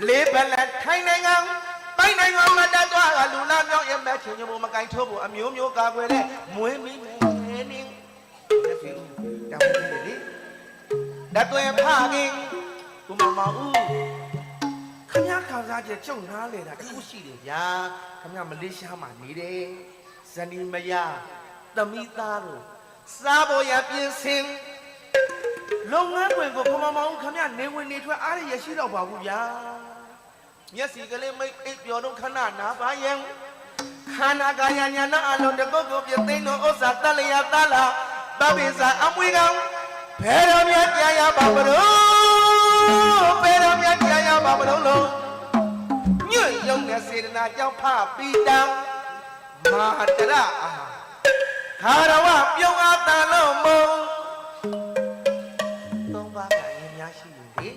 လေးပလန်ထိုင်နိုင်ငံပိုက် နိုင်ကမတတ်တော့ကလူလာမြောက်ရဲ့မဲ့ချင်းညမို့မကင်ထိုးဖို့အမျိုးမျိုးကာကွယ်တဲ့မွေးမိနေနေလက်စီဦးတောင်းနေလေဓာတ်တွင်ဖခင်ကိုမမောင်ဦးခမရခံစားချက်ကြုံနားလေတာတခုရှိတယ်ဗျာခမရမလေးရှားမှာနေတယ်ဇနီးမယားသမီးသားတို့စားဖို့ရပြင်ဆင်လုပ်ငန်းခွင်ကိုကိုမမောင်ဦးခမရနေဝင်နေထွက်အားရရှိတော့ပါဘူးဗျာမျက်စီကလေးမိတ်အိပ်ပျော်တော့ခဏနာပါရဲ့ခန္ဓာကာယညာနာအလုံးတကုတ်ကိုပြသိန်းတို့ဥစ္စာတလျာတလာပပိစာအမွေကောင်ဘယ်တော်မြတ်ကြာရပါမလို့ဘယ်တော်မြတ်ကြာရပါမလို့လုံးညွန့်ယုံတဲ့စေတနာကြောင့်ဖပိတံမာတရအာခါရဝပြုံးအားတန်လို့မုံသုံးပါးကရင်များရှိနေလေ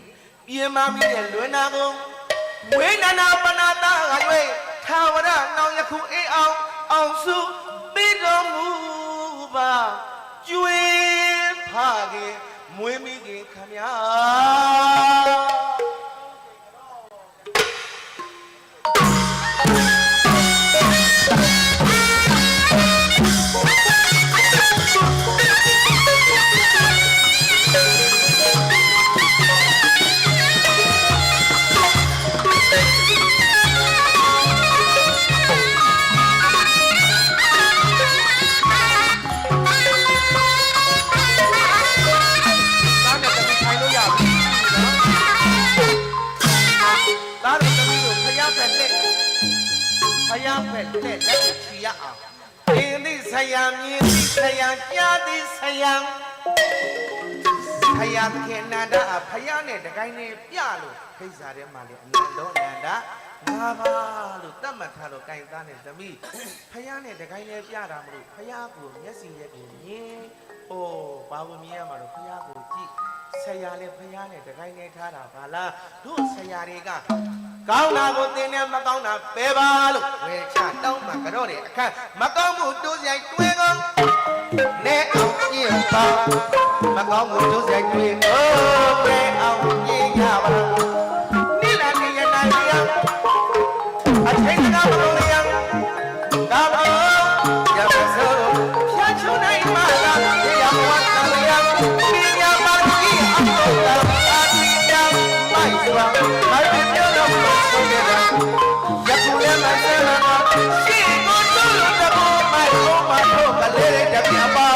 ပြင်မမိတဲ့လွင်နာကုန်ဝိနနာပနာတာက၍သာဝရနောင်ယခုအေးအောင်စုပြီးတော်မူပါကျွေးဖခင်မွေးမိခင်ခမညာဖယားဖက်လက်လက်ချီရအောင်အင်းသည့်ဆရာမြင်သည့်ဆရာကြားသည့်ဆရာဖယားသခင်နန္ဒာဖယားနဲ့တကိုင်းနဲ့ပြလို့ခိစ္ဆာထဲမှာလေအနန္တောအနန္ဒာငါပါလို့တတ်မှတ်ထားတော့ကိုင်သားနဲ့သမီးဖယားနဲ့တကိုင်းနဲ့ပြတာမလို့ဖယားကိုမျက်စိရဲ့ကိုမြင်အိုးဘာဝင်မြင်ရမှာတော့ဖယားကိုကြည့်ဆရာလည်းဖယားနဲ့တကိုင်းနဲ့ထားတာပါလားတို့ဆရာတွေကကောင်းတာကိုသင်နဲ့မကောင်းတာပဲပါလို့ဝယ်ချတောင်းမှကြော့တယ်အခက်မကောင်းမှုတိုးဆိုင်တွဲကောင်းနဲ့အောင်ကြည့်ပါမကောင်းမှုတိုးဆိုင်တွဲပဲအောင်ကြည့်ရပါနိလနေရနိုင်ရအချိန်ကမလို့ရဒါတော့ရပါစို့ဖြတ်ချုံနိုင်မှာလားရဝတ်ကလေးရပြင်းရပါကြီးအတော့တာအတိတမိုက်စွာမိုက်ပြောတော့ယခုလည်းမဆဲလာရှေ့ကိုတို့လို့တဘောမိုက်ကိုမထုတ်ကလေးတပြပါ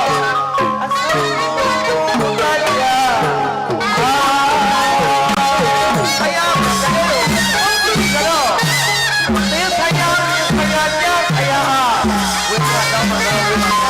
အစိုးကိုလာရဆရာမကလေးတို့ဒီကတော့သင်ဆရာဆရာကြားဆရာဝိသတော်မတော်ဝိသ